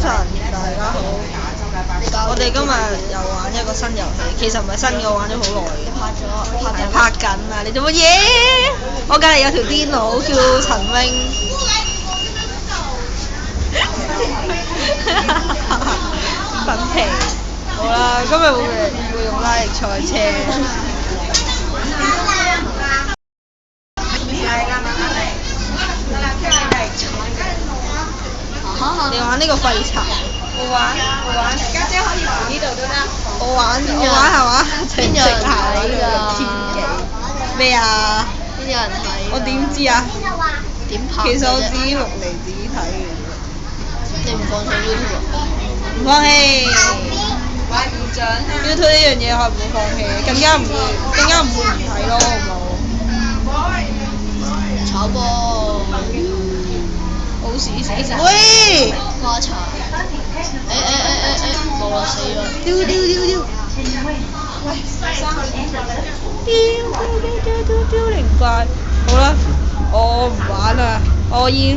晨，大家好。我哋今日又玩一個新遊戲，其實唔係新嘅，我玩咗好耐嘅。拍緊啊！你做乜嘢？我隔離有條癲佬叫陳穎。粉皮。好啦，今日會用拉力賽車。你玩呢個廢柴？我玩，家姐可以玩呢度都得。我玩係嘛？邊有人睇㗎？天幾？咩啊？邊有人睇？我點知啊？點拍？其實我自己錄嚟自己睇嘅。你唔放上 YouTube 啊？唔放棄。玩唔準啊 YouTube 呢樣嘢我係唔會放棄，更加唔會唔睇咯，好冇？炒波。好屎！喂！瓜柴。冇啦，死咗。丟！丟靈怪！好啦，我唔玩啦，我已經。